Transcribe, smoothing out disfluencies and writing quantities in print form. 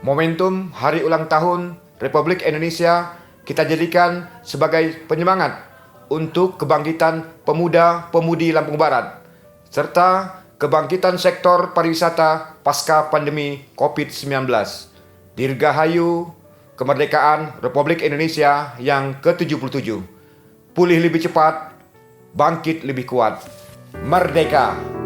Momentum Hari Ulang Tahun Republik Indonesia kita jadikan sebagai penyemangat untuk kebangkitan pemuda-pemudi Lampung Barat serta kebangkitan sektor pariwisata pasca pandemi COVID-19. Dirgahayu kemerdekaan Republik Indonesia yang ke-77. Pulih lebih cepat, bangkit lebih kuat. Merdeka!